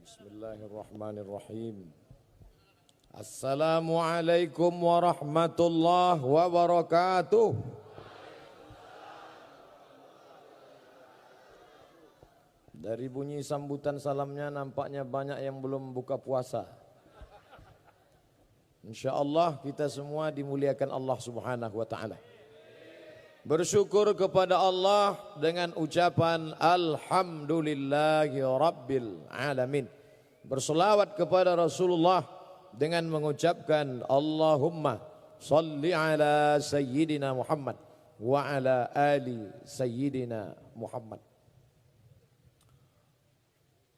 Bismillahirrahmanirrahim. Assalamualaikum warahmatullahi wabarakatuh. Dari bunyi sambutan salamnya nampaknya banyak yang belum buka puasa. InsyaAllah kita semua dimuliakan Allah subhanahu wa ta'ala. Bersyukur kepada Allah dengan ucapan Alhamdulillahi Rabbil Alamin. Berselawat kepada Rasulullah dengan mengucapkan Allahumma salli ala Sayyidina Muhammad wa ala ali Sayyidina Muhammad.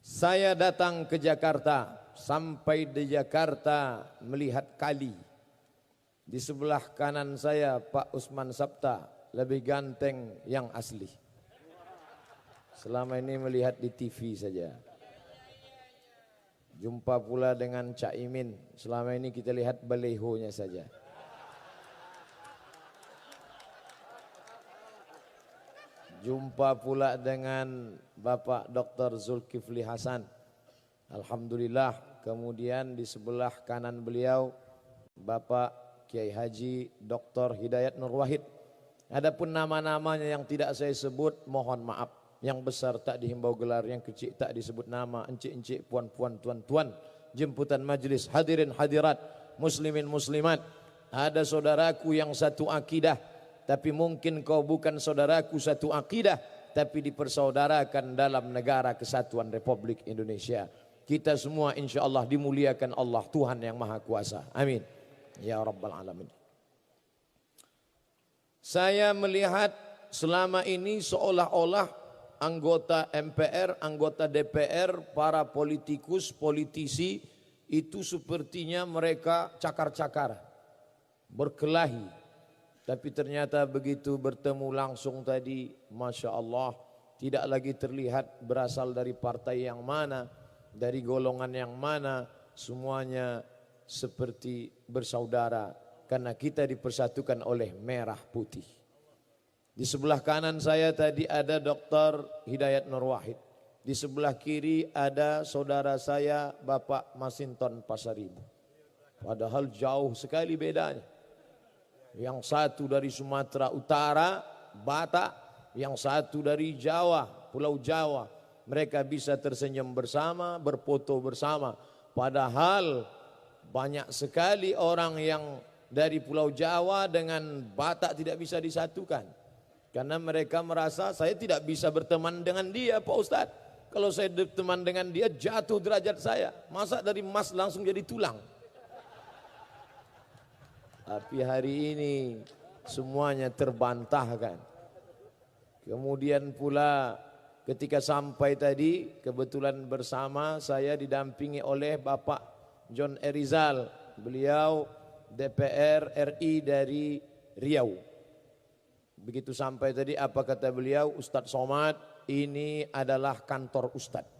Saya datang ke Jakarta, sampai di Jakarta melihat kali. Di sebelah kanan saya Pak Usman Sabta, lebih ganteng yang asli. Selama ini melihat di TV saja. Jumpa pula dengan Cak Imin, selama ini kita lihat balehonya saja. Jumpa pula dengan Bapak Dr. Zulkifli Hasan. Alhamdulillah. Kemudian di sebelah kanan beliau Bapak Kiai Haji Dr. Hidayat Nur Wahid. Adapun nama-namanya yang tidak saya sebut mohon maaf. Yang besar tak dihimbau gelar, yang kecil tak disebut nama, encik-encik, puan-puan, tuan-tuan, jemputan majlis, hadirin hadirat, muslimin muslimat. Ada saudaraku yang satu akidah, tapi mungkin kau bukan saudaraku satu akidah, tapi dipersaudarakan dalam negara kesatuan Republik Indonesia. Kita semua insya Allah dimuliakan Allah Tuhan yang Maha Kuasa. Amin. Ya Rabbal Alamin. Saya melihat selama ini seolah-olah anggota MPR, anggota DPR, para politikus, politisi itu sepertinya mereka cakar-cakar, berkelahi. Tapi ternyata begitu bertemu langsung tadi, Masya Allah, tidak lagi terlihat berasal dari partai yang mana, dari golongan yang mana, semuanya seperti bersaudara. Karena kita dipersatukan oleh merah putih. Di sebelah kanan saya tadi ada Dr. Hidayat Nur Wahid. Di sebelah kiri ada saudara saya Bapak Masinton Pasaribu. Padahal jauh sekali bedanya. Yang satu dari Sumatera Utara, Batak. Yang satu dari Jawa, Pulau Jawa. Mereka bisa tersenyum bersama, berfoto bersama. Padahal banyak sekali orang yang dari Pulau Jawa dengan Batak tidak bisa disatukan. Karena mereka merasa saya tidak bisa berteman dengan dia Pak Ustadz. Kalau saya berteman dengan dia jatuh derajat saya. Masa dari emas langsung jadi tulang. Tapi hari ini semuanya terbantahkan. Kemudian pula ketika sampai tadi kebetulan bersama saya didampingi oleh Bapak John Erizal. Beliau DPR RI dari Riau. Begitu sampai tadi apa kata beliau, Ustadz Somad, ini adalah kantor Ustadz.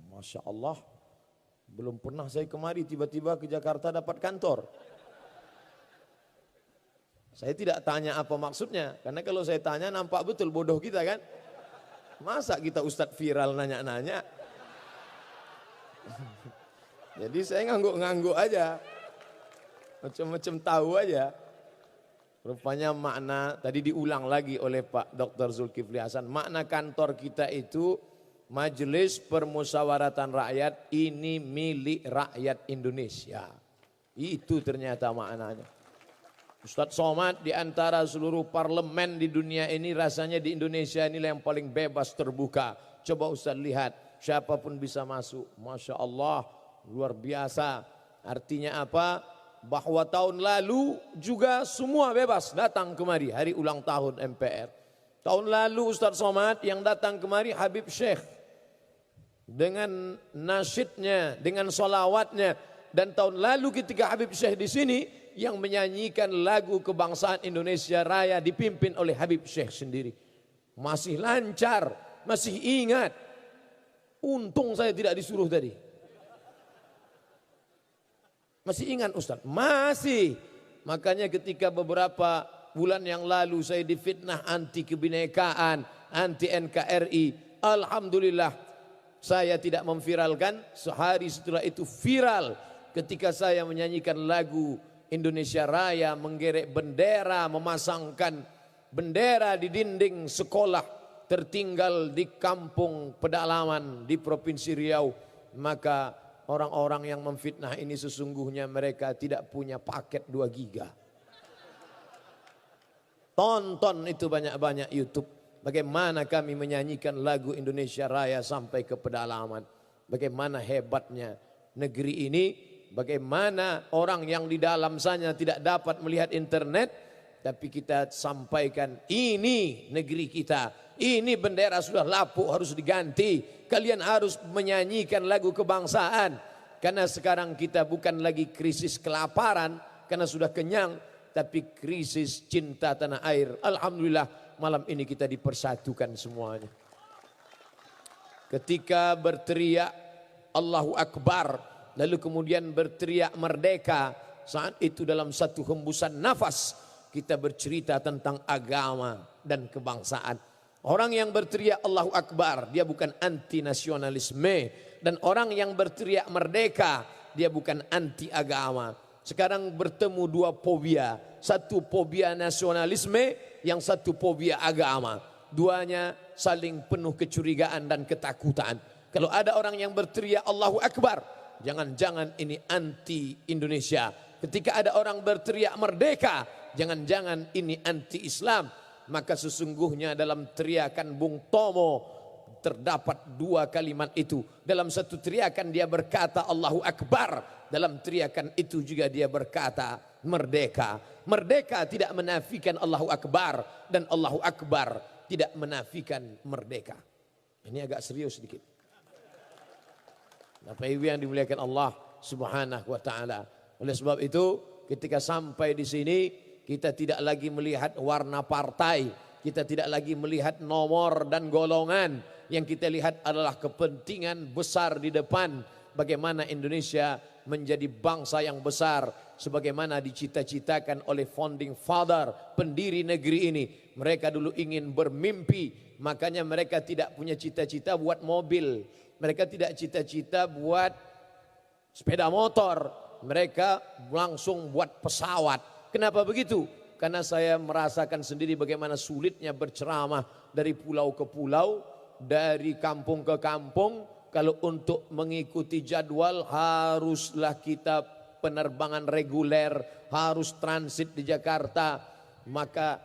Masya Allah, belum pernah saya kemari tiba-tiba ke Jakarta dapat kantor. Saya tidak tanya apa maksudnya, karena kalau saya tanya nampak betul bodoh kita kan. Masa kita Ustadz viral nanya-nanya. Jadi saya ngangguk-ngangguk aja. Macam-macam tahu aja. Rupanya makna tadi diulang lagi oleh Pak Dr. Zulkifli Hasan. Makna kantor kita itu Majelis Permusyawaratan Rakyat, ini milik rakyat Indonesia. Itu ternyata maknanya. Ustadz Somad di antara seluruh parlemen di dunia ini rasanya di Indonesia inilah yang paling bebas terbuka. Coba Ustadz lihat siapapun bisa masuk. Masya Allah luar biasa. Artinya apa? Bahwa tahun lalu juga semua bebas datang kemari hari ulang tahun MPR. Tahun lalu Ustadz Somad yang datang kemari Habib Syekh dengan nasyidnya, dengan solawatnya. Dan tahun lalu ketika Habib Syekh di sini yang menyanyikan lagu kebangsaan Indonesia Raya dipimpin oleh Habib Syekh sendiri. Masih lancar, masih ingat. Untung saya tidak disuruh tadi. Masih ingat Ustaz? Masih. Makanya ketika beberapa bulan yang lalu saya difitnah anti kebinekaan, anti NKRI. Alhamdulillah saya tidak memviralkan, sehari setelah itu viral ketika saya menyanyikan lagu Indonesia Raya, menggerek bendera, memasangkan bendera di dinding sekolah tertinggal di kampung pedalaman di Provinsi Riau. Maka orang-orang yang memfitnah ini sesungguhnya mereka tidak punya paket 2 giga. Tonton itu banyak-banyak YouTube. Bagaimana kami menyanyikan lagu Indonesia Raya sampai ke pedalaman. Bagaimana hebatnya negeri ini. Bagaimana orang yang di dalam sana tidak dapat melihat internet. Tapi kita sampaikan, ini negeri kita. Ini bendera sudah lapuk, harus diganti. Kalian harus menyanyikan lagu kebangsaan. Karena sekarang kita bukan lagi krisis kelaparan. Karena sudah kenyang. Tapi krisis cinta tanah air. Alhamdulillah. Malam ini kita dipersatukan semuanya. Ketika berteriak Allahu Akbar, lalu kemudian berteriak merdeka, saat itu dalam satu hembusan nafas kita bercerita tentang agama dan kebangsaan. Orang yang berteriak Allahu Akbar, dia bukan anti nasionalisme, dan orang yang berteriak merdeka, dia bukan anti agama. Sekarang bertemu 2 fobia, satu fobia nasionalisme, yang satu fobia agama. Duanya saling penuh kecurigaan dan ketakutan. Kalau ada orang yang berteriak Allahu Akbar, jangan-jangan ini anti Indonesia. Ketika ada orang berteriak merdeka, jangan-jangan ini anti Islam. Maka sesungguhnya dalam teriakan Bung Tomo terdapat 2 kalimat itu. Dalam satu teriakan dia berkata Allahu Akbar, dalam teriakan itu juga dia berkata merdeka. Merdeka tidak menafikan Allahu Akbar, dan Allahu Akbar tidak menafikan merdeka. Ini agak serius sedikit. Bapak Ibu yang dimuliakan Allah Subhanahu wa taala. Oleh sebab itu, ketika sampai di sini kita tidak lagi melihat warna partai, kita tidak lagi melihat nomor dan golongan. Yang kita lihat adalah kepentingan besar di depan. Bagaimana Indonesia menjadi bangsa yang besar sebagaimana dicita-citakan oleh founding father, pendiri negeri ini. Mereka dulu ingin bermimpi, makanya mereka tidak punya cita-cita buat mobil, mereka tidak cita-cita buat sepeda motor, mereka langsung buat pesawat. Kenapa begitu? Karena saya merasakan sendiri bagaimana sulitnya berceramah dari pulau ke pulau, dari kampung ke kampung. Kalau untuk mengikuti jadwal haruslah kita penerbangan reguler, harus transit di Jakarta. Maka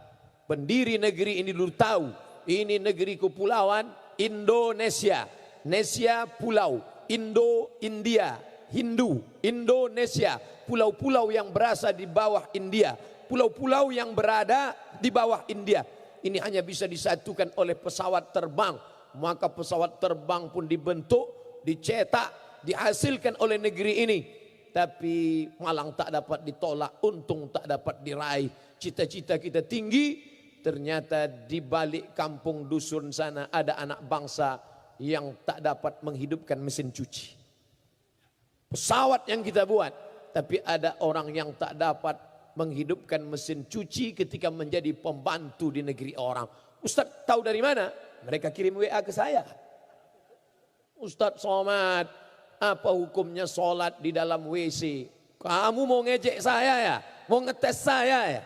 pendiri negeri ini dulu tahu, ini negeri kepulauan Indonesia. Nesia pulau, Indo, India, Hindu, Indonesia. Pulau-pulau yang berasa di bawah India, pulau-pulau yang berada di bawah India. Ini hanya bisa disatukan oleh pesawat terbang. Maka pesawat terbang pun dibentuk, dicetak, dihasilkan oleh negeri ini. Tapi malang tak dapat ditolak, untung tak dapat diraih. Cita-cita kita tinggi, ternyata di balik kampung dusun sana ada anak bangsa yang tak dapat menghidupkan mesin cuci. Pesawat yang kita buat, tapi ada orang yang tak dapat menghidupkan mesin cuci ketika menjadi pembantu di negeri orang. Ustaz tahu dari mana? Mereka kirim WA ke saya. Ustaz Somad, apa hukumnya sholat di dalam WC? Kamu mau ngejek saya ya? Mau ngetes saya ya?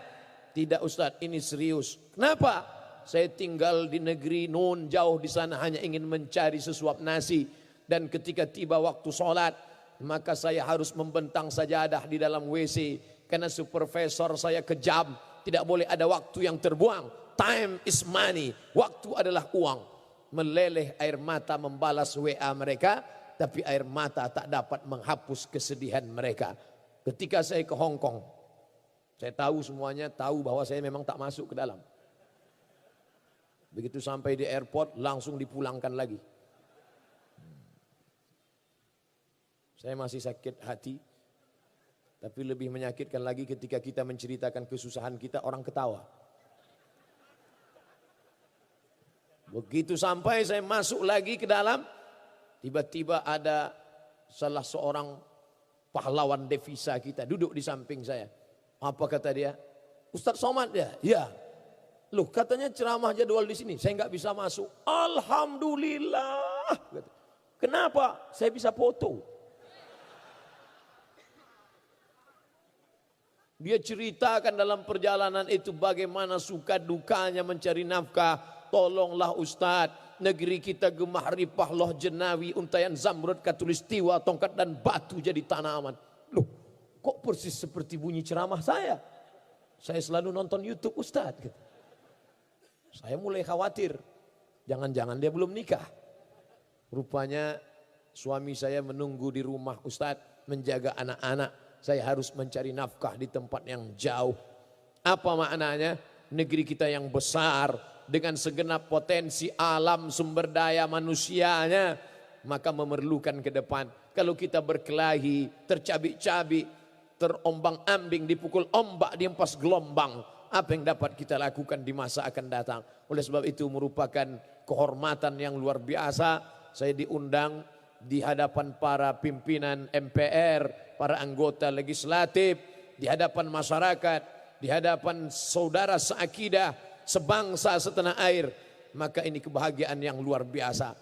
Tidak Ustaz, ini serius. Kenapa? Saya tinggal di negeri nun jauh di sana hanya ingin mencari sesuap nasi. Dan ketika tiba waktu sholat, maka saya harus membentang sajadah di dalam WC. Karena supervisor saya kejam, tidak boleh ada waktu yang terbuang. Time is money, waktu adalah uang. Meleleh air mata membalas WA mereka, tapi air mata tak dapat menghapus kesedihan mereka. Ketika saya ke Hong Kong, saya tahu semuanya, tahu bahwa saya memang tak masuk ke dalam. Begitu sampai di airport langsung dipulangkan lagi. Saya masih sakit hati, tapi lebih menyakitkan lagi ketika kita menceritakan kesusahan kita, orang ketawa. Begitu sampai saya masuk lagi ke dalam, tiba-tiba ada salah seorang pahlawan devisa kita duduk di samping saya. Apa kata dia? Ustaz Somad ya? Ya. Loh katanya ceramah jadwal di sini, saya nggak bisa masuk. Alhamdulillah. Kenapa? Saya bisa foto. Dia ceritakan dalam perjalanan itu bagaimana suka dukanya mencari nafkah. Tolonglah Ustadz, negeri kita gemah ripah loh jenawi, untayan zamrud katulistiwa, tongkat dan batu jadi tanaman. Loh, kok persis seperti bunyi ceramah saya? Saya selalu nonton YouTube Ustadz. Gitu. Saya mulai khawatir, jangan-jangan dia belum nikah. Rupanya suami saya menunggu di rumah Ustadz, menjaga anak-anak. Saya harus mencari nafkah di tempat yang jauh. Apa maknanya? Negeri kita yang besar dengan segenap potensi alam sumber daya manusianya, maka memerlukan ke depan. Kalau kita berkelahi, tercabik-cabik, terombang-ambing, dipukul ombak, dihempas gelombang, apa yang dapat kita lakukan di masa akan datang? Oleh sebab itu merupakan kehormatan yang luar biasa. Saya diundang di hadapan para pimpinan MPR, para anggota legislatif, di hadapan masyarakat, di hadapan saudara seakidah, sebangsa setanah air. Maka ini kebahagiaan yang luar biasa.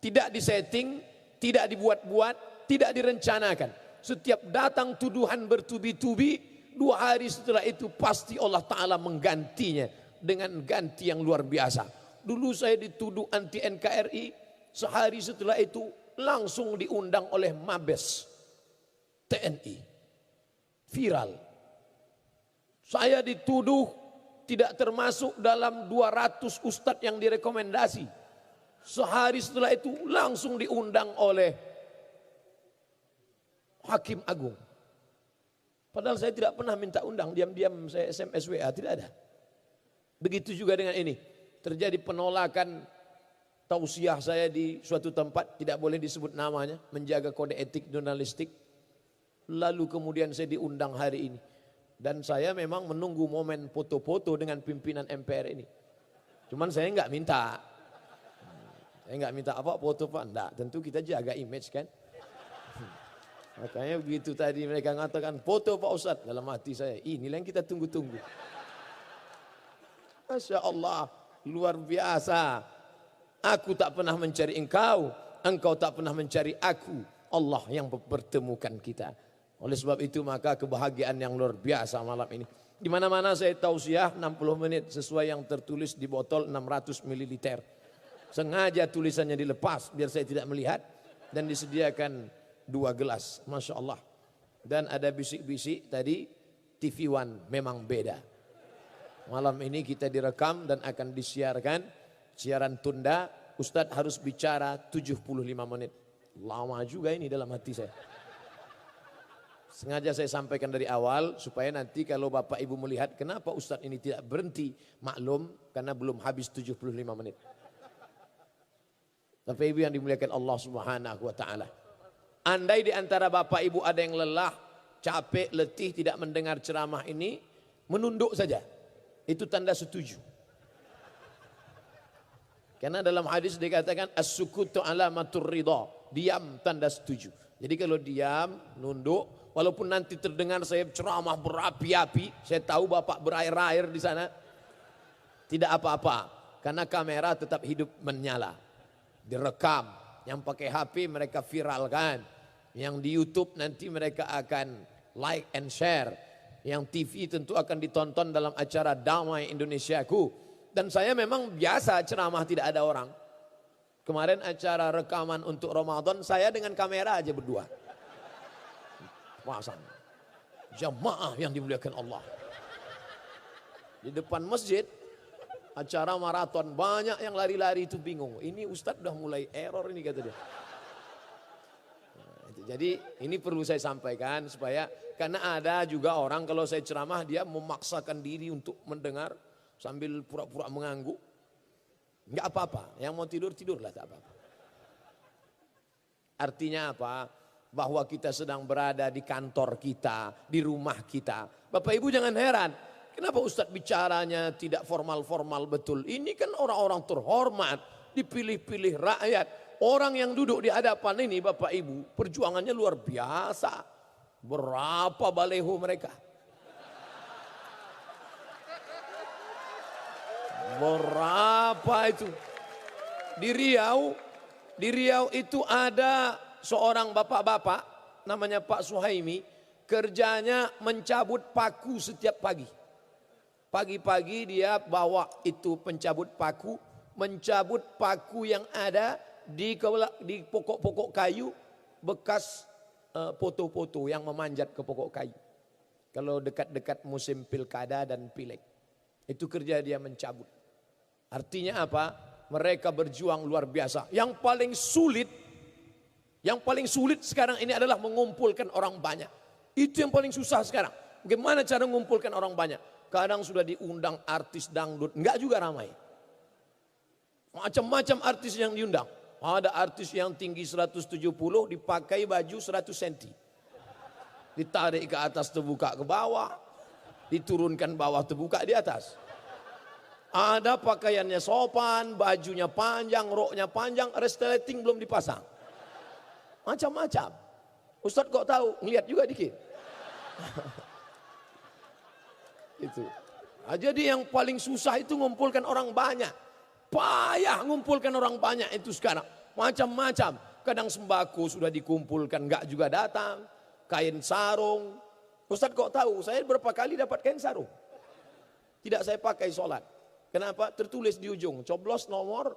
Tidak disetting, tidak dibuat-buat, tidak direncanakan. Setiap datang tuduhan bertubi-tubi, 2 hari setelah itu pasti Allah Ta'ala menggantinya dengan ganti yang luar biasa. Dulu saya dituduh anti NKRI, sehari setelah itu langsung diundang oleh Mabes TNI. Viral. Saya dituduh tidak termasuk dalam 200 ustadz yang direkomendasi. Sehari setelah itu langsung diundang oleh Hakim Agung. Padahal saya tidak pernah minta undang, diam-diam saya SMS WA, tidak ada. Begitu juga dengan ini. Terjadi penolakan tausiah saya di suatu tempat, tidak boleh disebut namanya, menjaga kode etik jurnalistik. Lalu kemudian saya diundang hari ini. Dan saya memang menunggu momen foto-foto dengan pimpinan MPR ini. Cuman saya enggak minta. Saya enggak minta apa foto Pak, enggak. Tentu kita jaga image kan. Makanya begitu tadi mereka mengatakan foto Pak Ustadz, dalam hati saya, inilah yang kita tunggu-tunggu. Masya Allah, luar biasa. Aku tak pernah mencari engkau, engkau tak pernah mencari aku. Allah yang mempertemukan kita. Oleh sebab itu maka kebahagiaan yang luar biasa malam ini. Di mana-mana saya tausiah 60 menit sesuai yang tertulis di botol 600 ml. Sengaja tulisannya dilepas biar saya tidak melihat dan disediakan 2 gelas. Masya Allah. Dan ada bisik-bisik tadi, TV One memang beda. Malam ini kita direkam dan akan disiarkan. Siaran tunda, Ustadz harus bicara 75 menit. Lama juga ini dalam hati saya. Sengaja saya sampaikan dari awal supaya nanti kalau Bapak Ibu melihat kenapa Ustadz ini tidak berhenti, maklum karena belum habis 75 menit. Bapak Ibu yang dimuliakan Allah Subhanahu wa taala. Andai di antara Bapak Ibu ada yang lelah, capek, letih tidak mendengar ceramah ini, menunduk saja. Itu tanda setuju. Karena dalam hadis dikatakan as-sukutu alamatur ridha, diam tanda setuju. Jadi kalau diam, nunduk, walaupun nanti terdengar saya ceramah berapi-api, saya tahu Bapak berair-air di sana, tidak apa-apa, karena kamera tetap hidup menyala, direkam. Yang pakai HP mereka viralkan, yang di YouTube nanti mereka akan like and share, yang TV tentu akan ditonton dalam acara Damai Indonesiaku. Dan saya memang biasa ceramah tidak ada orang. Kemarin acara rekaman untuk Ramadan saya dengan kamera aja berdua. Pasang. Jamaah yang dimuliakan Allah. Di depan masjid acara maraton, banyak yang lari-lari itu bingung. Ini Ustadz udah mulai error ini kata dia. Jadi ini perlu saya sampaikan supaya, karena ada juga orang kalau saya ceramah dia memaksakan diri untuk mendengar sambil pura-pura mengangguk. Enggak apa-apa, yang mau tidur tidurlah, tak apa-apa. Artinya apa? Bahwa kita sedang berada di kantor kita, di rumah kita. Bapak Ibu jangan heran, kenapa Ustadz bicaranya tidak formal-formal betul. Ini kan orang-orang terhormat, dipilih-pilih rakyat. Orang yang duduk di hadapan ini Bapak Ibu, perjuangannya luar biasa. Berapa baleho mereka? Berapa itu? Di Riau Di Riau itu ada seorang bapak-bapak namanya Pak Suhaimi, kerjanya mencabut paku setiap pagi. Pagi-pagi dia bawa itu pencabut paku, mencabut paku yang ada di pokok-pokok kayu bekas foto-foto yang memanjat ke pokok kayu. Kalau dekat-dekat musim pilkada dan pileg. Itu kerja dia mencabut. Artinya apa? Mereka berjuang luar biasa. Yang paling sulit sekarang ini adalah mengumpulkan orang banyak. Itu yang paling susah sekarang. Bagaimana cara mengumpulkan orang banyak? Kadang sudah diundang artis dangdut, enggak juga ramai. Macam-macam artis yang diundang. Ada artis yang tinggi 170 dipakai baju 100 cm. Ditarik ke atas terbuka ke bawah, diturunkan bawah terbuka di atas. Ada pakaiannya sopan, bajunya panjang, roknya panjang, resleting belum dipasang. Macam-macam. Ustadz kok tahu? Ngeliat juga dikit. Itu. Nah, jadi yang paling susah itu ngumpulkan orang banyak. Payah ngumpulkan orang banyak itu sekarang. Macam-macam. Kadang sembako sudah dikumpulkan, enggak juga datang. Kain sarung. Ustadz kok tahu? Saya berapa kali dapat kain sarung. Tidak saya pakai sholat. Kenapa? Tertulis di ujung, coblos nomor.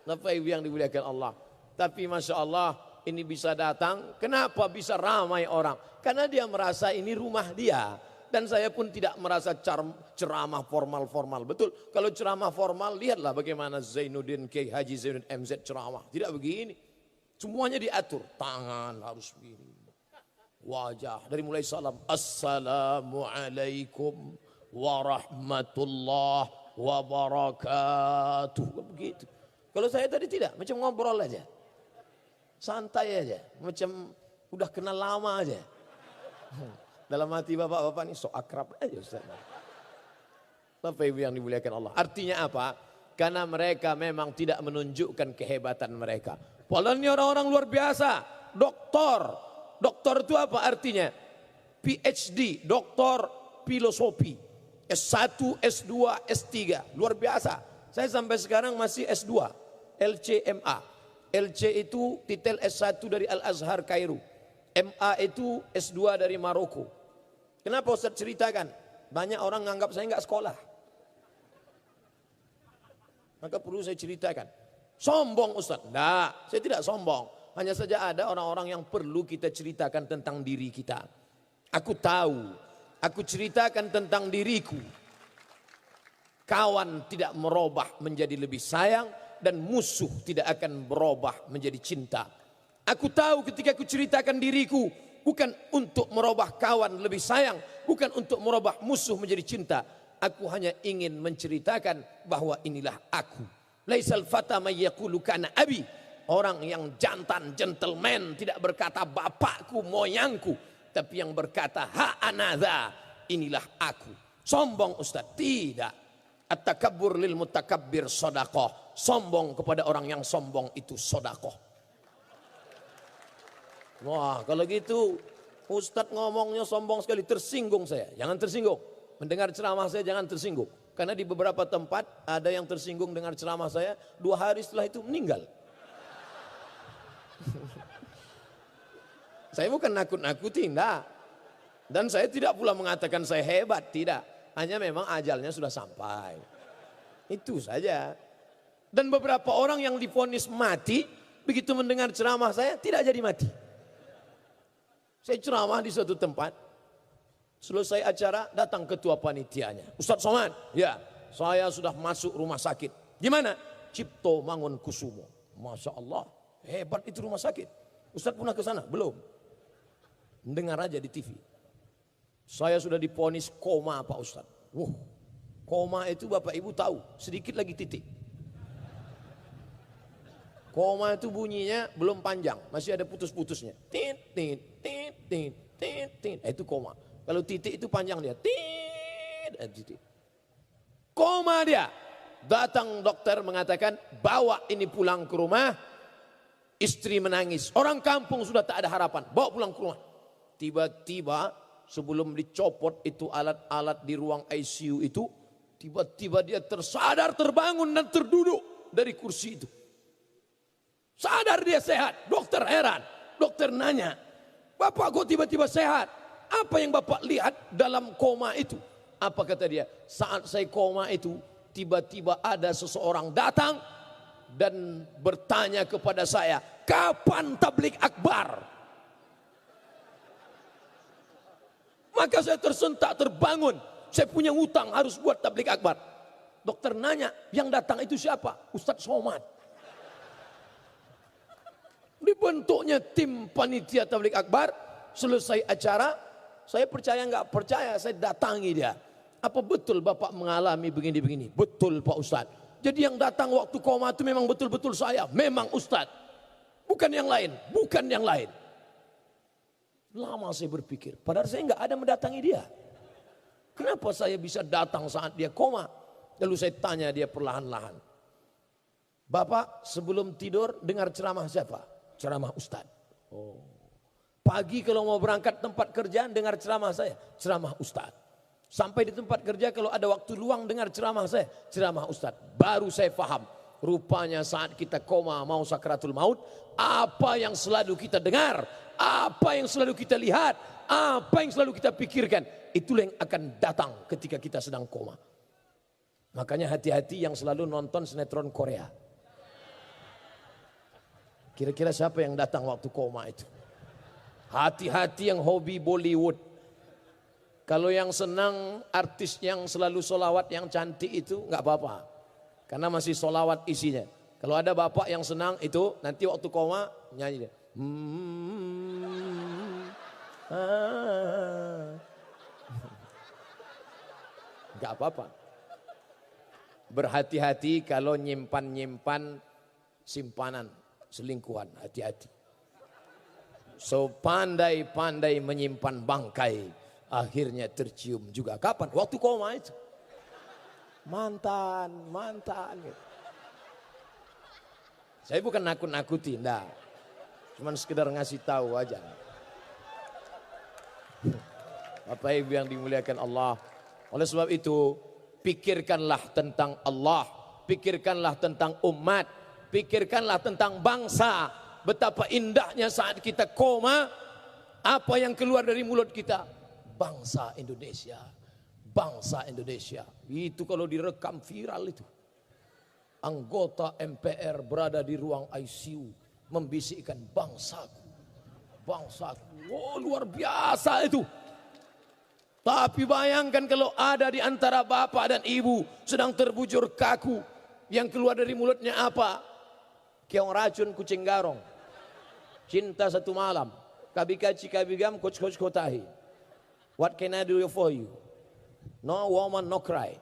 Bapak Ibu yang dimuliakan Allah. Tapi Masya Allah ini bisa datang. Kenapa bisa ramai orang? Karena dia merasa ini rumah dia. Dan saya pun tidak merasa ceramah formal-formal. Betul, kalau ceramah formal lihatlah bagaimana Zainuddin Kiai Haji Zainuddin MZ ceramah. Tidak begini. Semuanya diatur. Tangan harus begini. Wajah dari mulai salam. Assalamualaikum warahmatullahi wabarakatuh. Begitu. Kalau saya tadi tidak. Macam ngobrol aja. Santai aja. Macam udah kenal lama aja. Dalam hati bapak-bapak ini so akrab aja Ustaz. Bapak Ibu yang dimuliakan Allah. Artinya apa? Karena mereka memang tidak menunjukkan kehebatan mereka. Padahal ini orang-orang luar biasa. Doktor. Doktor itu apa artinya? PhD. Doktor filosofi. S1, S2, S3. Luar biasa. Saya sampai sekarang masih S2. LCMA. LC itu titel S1 dari Al-Azhar Kairo. MA itu S2 dari Maroko. Kenapa Ustaz ceritakan? Banyak orang menganggap saya enggak sekolah. Maka perlu saya ceritakan. Sombong Ustaz? Enggak, saya tidak sombong. Hanya saja ada orang-orang yang perlu kita ceritakan tentang diri kita. Aku tahu, aku ceritakan tentang diriku. Kawan tidak merubah menjadi lebih sayang dan musuh tidak akan berubah menjadi cinta. Aku tahu ketika aku ceritakan diriku bukan untuk merubah kawan lebih sayang, bukan untuk merubah musuh menjadi cinta. Aku hanya ingin menceritakan bahwa inilah aku. Laisal fata may yaqulu kana abi. Orang yang jantan, gentleman, tidak berkata bapakku, moyangku, tapi yang berkata ha anadha, inilah aku. Sombong Ustaz? Tidak. At-takabbur lil mutakabbir sedekah. Sombong kepada orang yang sombong itu sedekah. Wah, kalau gitu Ustaz ngomongnya sombong sekali, tersinggung saya. Jangan tersinggung. Mendengar ceramah saya jangan tersinggung. Karena di beberapa tempat ada yang tersinggung dengar ceramah saya, 2 hari setelah itu meninggal. Saya bukan nakut-nakuti, enggak. Dan saya tidak pula mengatakan saya hebat, tidak. Hanya memang ajalnya sudah sampai. Itu saja. Dan beberapa orang yang divonis mati, begitu mendengar ceramah saya tidak jadi mati. Saya ceramah di suatu tempat. Selesai acara datang ketua panitianya. Ustadz Somad, ya saya sudah masuk rumah sakit. Di mana? Cipto Mangunkusumo. Masya Allah, hebat itu rumah sakit. Ustadz pernah ke sana? Belum. Dengar aja di TV. Saya sudah divonis koma Pak Ustadz. Koma itu Bapak Ibu tahu, sedikit lagi titik. Koma itu bunyinya belum panjang, masih ada putus-putusnya. Tit, tit, tit, tit, tit, tit. Itu koma. Kalau titik itu panjang dia. Tit, titik. Koma dia. Datang dokter mengatakan, bawa ini pulang ke rumah. Istri menangis. Orang kampung sudah tak ada harapan. Bawa pulang ke rumah. Tiba-tiba sebelum dicopot itu alat-alat di ruang ICU itu, Tiba-tiba dia tersadar, terbangun dan terduduk dari kursi itu. Sadar dia sehat. Dokter heran. Dokter nanya, "Bapak kok tiba-tiba sehat? Apa yang Bapak lihat dalam koma itu?" Apa kata dia? "Saat saya koma itu, tiba-tiba ada seseorang datang dan bertanya kepada saya, 'Kapan tablik akbar?' Maka saya tersentak, terbangun. Saya punya hutang, harus buat tablik akbar." Dokter nanya, "Yang datang itu siapa?" "Ustadz Somad." Dibentuknya tim panitia tablik akbar. Selesai acara, saya percaya nggak percaya, saya datangi dia. "Apa betul Bapak mengalami begini-begini?" "Betul Pak Ustadz." "Jadi yang datang waktu koma itu memang betul-betul saya?" "Memang Ustadz. Bukan yang lain, bukan yang lain." Lama saya berpikir, padahal saya nggak ada mendatangi dia. Kenapa saya bisa datang saat dia koma? Lalu saya tanya dia perlahan-lahan, "Bapak sebelum tidur dengar ceramah siapa?" "Ceramah Ustadz." "Oh. Pagi kalau mau berangkat tempat kerja dengar ceramah saya?" "Ceramah Ustadz." "Sampai di tempat kerja kalau ada waktu luang dengar ceramah saya?" "Ceramah Ustadz." Baru saya paham, rupanya saat kita koma mau sakratul maut, apa yang selalu kita dengar, apa yang selalu kita lihat, apa yang selalu kita pikirkan, itulah yang akan datang ketika kita sedang koma. Makanya hati-hati yang selalu nonton sinetron Korea. Kira-kira siapa yang datang waktu koma itu? Hati-hati yang hobi Bollywood. Kalau yang senang artis yang selalu solawat yang cantik itu nggak apa-apa. Karena masih solawat isinya. Kalau ada bapak yang senang itu nanti waktu koma nyanyi dia. Nggak apa-apa. Berhati-hati kalau nyimpan-nyimpan simpanan selingkuhan, hati-hati. So pandai-pandai menyimpan bangkai, akhirnya tercium juga. Kapan? Waktu koma itu. Mantan. Gitu. Saya bukan nakut-nakuti, enggak. Cuman sekedar ngasih tahu aja. Bapak Ibu yang dimuliakan Allah. Oleh sebab itu, pikirkanlah tentang Allah, pikirkanlah tentang umat, pikirkanlah tentang bangsa. Betapa indahnya saat kita koma, apa yang keluar dari mulut kita? Bangsa Indonesia, bangsa Indonesia. Itu kalau direkam viral itu. Anggota MPR berada di ruang ICU membisikkan bangsaku, bangsaku. Oh, luar biasa itu. Tapi bayangkan kalau ada di antara bapak dan ibu sedang terbujur kaku, yang keluar dari mulutnya apa? Keong racun kucing garong. Cinta satu malam. Kabikaci kabigam coach kotahi. What can I do for you? No woman no cry.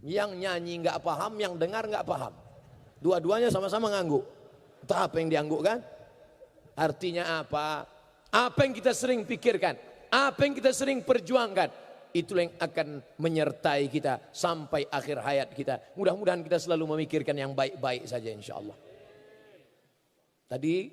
Yang nyanyi nggak paham, yang dengar nggak paham. Dua-duanya sama-sama ngangguk. Entah apa yang diangguk kan? Artinya apa? Apa yang kita sering pikirkan, apa yang kita sering perjuangkan, itulah yang akan menyertai kita sampai akhir hayat kita. Mudah-mudahan kita selalu memikirkan yang baik-baik saja insya Allah. Tadi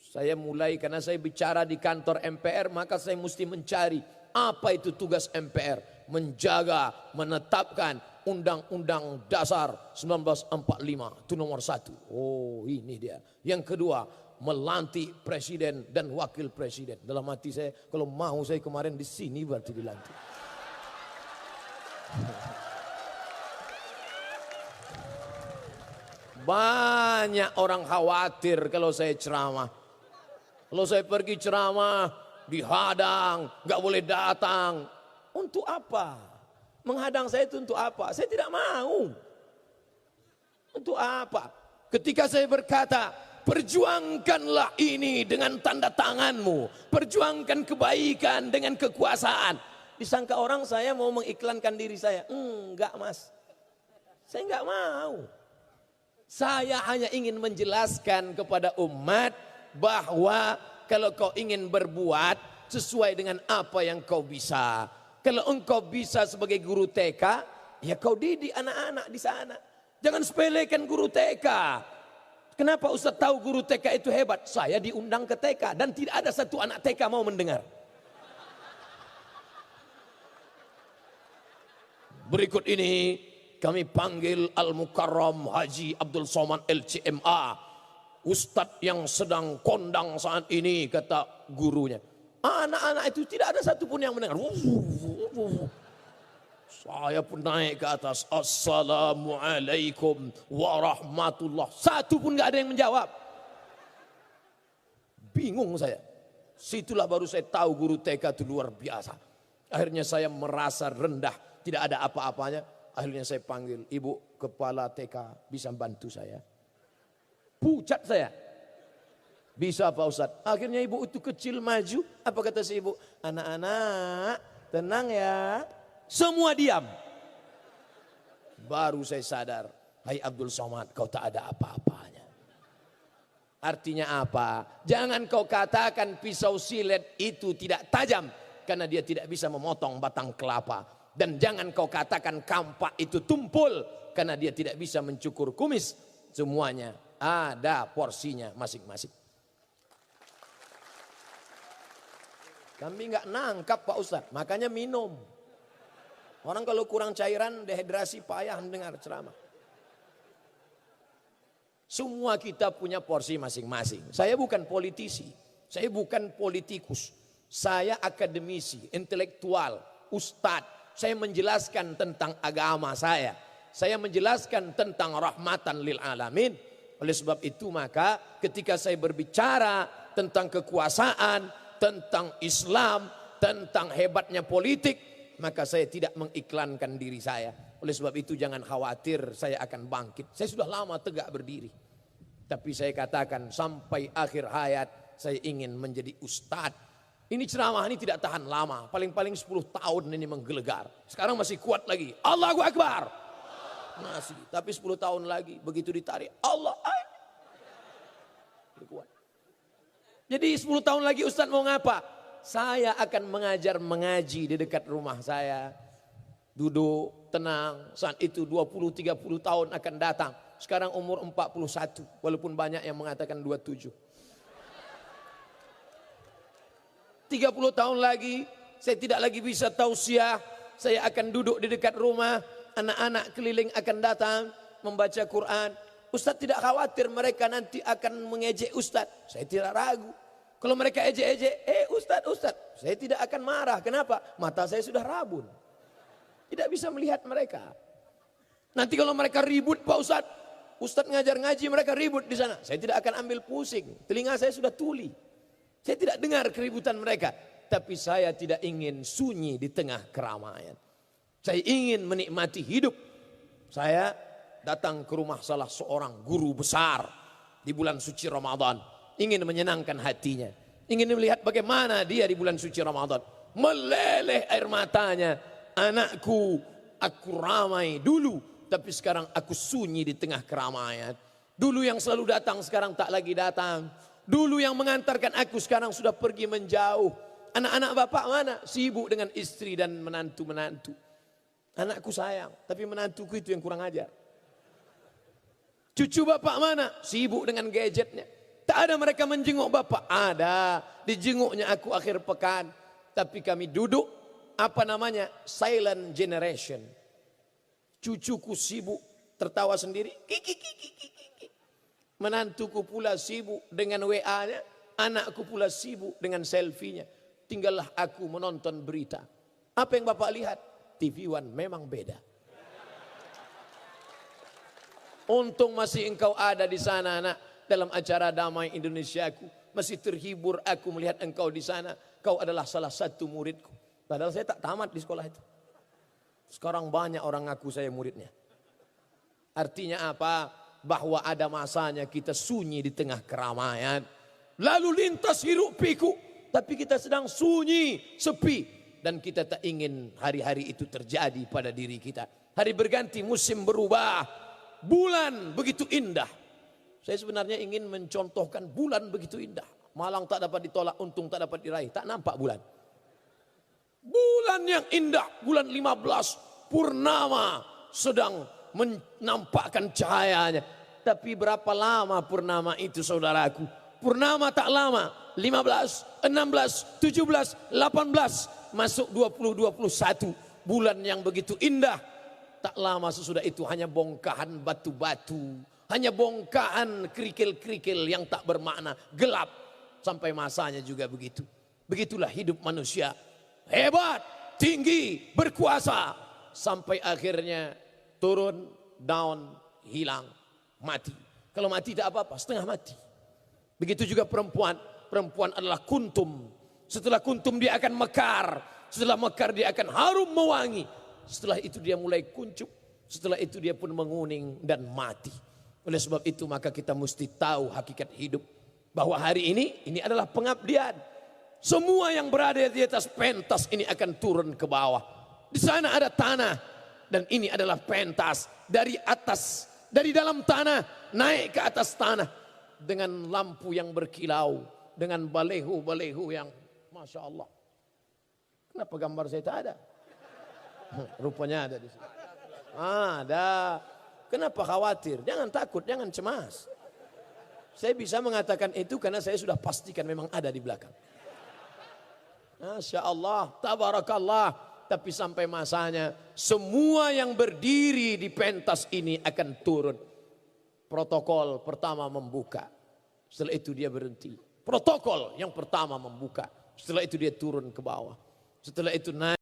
saya mulai karena saya bicara di kantor MPR, maka saya mesti mencari apa itu tugas MPR. Menjaga, menetapkan Undang-Undang Dasar 1945 itu nomor 1. Oh ini dia. Yang kedua, melantik presiden dan wakil presiden. Dalam hati saya, kalau mau saya kemarin di sini berarti dilantik. Banyak orang khawatir kalau saya ceramah. Kalau saya pergi ceramah dihadang, nggak boleh datang. Untuk apa? Menghadang saya itu untuk apa? Saya tidak mau. Untuk apa? Ketika saya berkata, perjuangkanlah ini dengan tanda tanganmu. Perjuangkan kebaikan dengan kekuasaan. Disangka orang saya mau mengiklankan diri saya. Enggak mas. Saya enggak mau. Saya hanya ingin menjelaskan kepada umat bahwa kalau kau ingin berbuat sesuai dengan apa yang kau bisa. Kalau engkau bisa sebagai guru TK, ya kau didik anak-anak di sana. Jangan sepelekan guru TK. Kenapa Ustaz tahu guru TK itu hebat? Saya diundang ke TK dan tidak ada satu anak TK mau mendengar. Berikut ini kami panggil Al-Mukarram Haji Abdul Somad LCMA, Ustadz yang sedang kondang saat ini, kata gurunya. Anak-anak itu tidak ada satupun yang mendengar. Saya pun naik ke atas. Assalamualaikum warahmatullah. Satu pun gak ada yang menjawab. Bingung saya. Situlah baru saya tahu guru TK itu luar biasa. Akhirnya saya merasa rendah. Tidak ada apa-apanya. Akhirnya saya panggil, ibu kepala TK, bisa bantu saya? Pucat saya. Bisa Pak Ustadz. Akhirnya ibu itu kecil maju. Apa kata si ibu? Anak-anak tenang ya. Semua diam. Baru saya sadar. Hai Abdul Somad, kau tak ada apa-apanya. Artinya apa? Jangan kau katakan pisau silet itu tidak tajam. Karena dia tidak bisa memotong batang kelapa. Dan jangan kau katakan kampak itu tumpul. Karena dia tidak bisa mencukur kumis. Semuanya ada porsinya masing-masing. Kami nggak nangkap Pak Ustadz, makanya minum. Orang kalau kurang cairan, dehidrasi payah mendengar ceramah. Semua kita punya porsi masing-masing. Saya bukan politisi, saya bukan politikus. Saya akademisi, intelektual, ustadz. Saya menjelaskan tentang agama saya. Saya menjelaskan tentang rahmatan lil alamin. Oleh sebab itu maka ketika saya berbicara tentang kekuasaan, tentang Islam, tentang hebatnya politik, maka saya tidak mengiklankan diri saya. Oleh sebab itu jangan khawatir saya akan bangkit. Saya sudah lama tegak berdiri. Tapi saya katakan sampai akhir hayat saya ingin menjadi ustadz. Ini ceramah ini tidak tahan lama. Paling-paling 10 tahun ini menggelegar. Sekarang masih kuat lagi. Allahu Akbar. Masih. Tapi 10 tahun lagi begitu ditarik. Allah. Kuat. Jadi 10 tahun lagi Ustadz mau ngapa? Saya akan mengajar mengaji di dekat rumah saya. Duduk, tenang. Saat itu 20-30 tahun akan datang. Sekarang umur 41. Walaupun banyak yang mengatakan 27. 30 tahun lagi saya tidak lagi bisa tausiah. Saya akan duduk di dekat rumah. Anak-anak keliling akan datang membaca Quran. Ustadz tidak khawatir mereka nanti akan mengejek Ustadz. Saya tidak ragu. Kalau mereka ejek-ejek, Ustadz. Saya tidak akan marah. Kenapa? Mata saya sudah rabun. Tidak bisa melihat mereka. Nanti kalau mereka ribut Pak Ustadz. Ustadz ngajar ngaji mereka ribut di sana. Saya tidak akan ambil pusing. Telinga saya sudah tuli. Saya tidak dengar keributan mereka. Tapi saya tidak ingin sunyi di tengah keramaian. Saya ingin menikmati hidup. Saya datang ke rumah salah seorang guru besar di bulan suci Ramadan, ingin menyenangkan hatinya, ingin melihat bagaimana dia di bulan suci Ramadan. Meleleh air matanya, anakku, aku ramai dulu, tapi sekarang aku sunyi di tengah keramaian. Dulu yang selalu datang sekarang tak lagi datang. Dulu yang mengantarkan aku sekarang sudah pergi menjauh. Anak-anak bapak mana? Sibuk dengan istri dan menantu-menantu. Anakku sayang, tapi menantuku itu yang kurang ajar. Cucu bapak mana? Sibuk dengan gadgetnya. Tak ada mereka menjenguk bapak. Ada. Dijenguknya aku akhir pekan. Tapi kami duduk. Apa namanya? Silent generation. Cucuku sibuk tertawa sendiri. Menantuku pula sibuk dengan WA-nya. Anakku pula sibuk dengan selfie-nya. Tinggallah aku menonton berita. Apa yang bapak lihat? TV One memang beda. Untung masih engkau ada di sana nak, dalam acara Damai Indonesiaku. Masih terhibur aku melihat engkau di sana. Kau adalah salah satu muridku. Padahal saya tak tamat di sekolah itu. Sekarang banyak orang ngaku saya muridnya. Artinya apa? Bahwa ada masanya kita sunyi di tengah keramaian. Lalu lintas hiruk pikuk. Tapi kita sedang sunyi, sepi. Dan kita tak ingin hari-hari itu terjadi pada diri kita. Hari berganti, musim berubah. Bulan begitu indah. Saya sebenarnya ingin mencontohkan bulan begitu indah. Malang tak dapat ditolak, untung tak dapat diraih. Tak nampak bulan. Bulan yang indah, bulan 15, purnama sedang menampakkan cahayanya. Tapi berapa lama purnama itu saudaraku? Purnama tak lama, 15, 16, 17, 18, masuk 20, 21. Bulan yang begitu indah. Tak lama sesudah itu hanya bongkahan batu-batu, hanya bongkahan kerikil-kerikil yang tak bermakna, gelap. Sampai masanya juga begitu. Begitulah hidup manusia. Hebat, tinggi, berkuasa. Sampai akhirnya turun, down, hilang, mati. Kalau mati tidak apa-apa, setengah mati. Begitu juga perempuan. Perempuan adalah kuntum. Setelah kuntum dia akan mekar. Setelah mekar dia akan harum mewangi. Setelah itu dia mulai kuncup. Setelah itu dia pun menguning dan mati. Oleh sebab itu maka kita mesti tahu hakikat hidup. Bahwa hari ini adalah pengabdian. Semua yang berada di atas pentas ini akan turun ke bawah. Di sana ada tanah. Dan ini adalah pentas. Dari atas, dari dalam tanah naik ke atas tanah. Dengan lampu yang berkilau. Dengan balehu-balehu yang Masya Allah. Kenapa gambar saya tak ada? Rupanya ada di sini. Ada. Kenapa khawatir? Jangan takut, jangan cemas. Saya bisa mengatakan itu karena saya sudah pastikan memang ada di belakang. Masya Allah, tabarakallah. Tapi sampai masanya semua yang berdiri di pentas ini akan turun. Protokol pertama membuka. Setelah itu dia berhenti. Protokol yang pertama membuka. Setelah itu dia turun ke bawah. Setelah itu naik.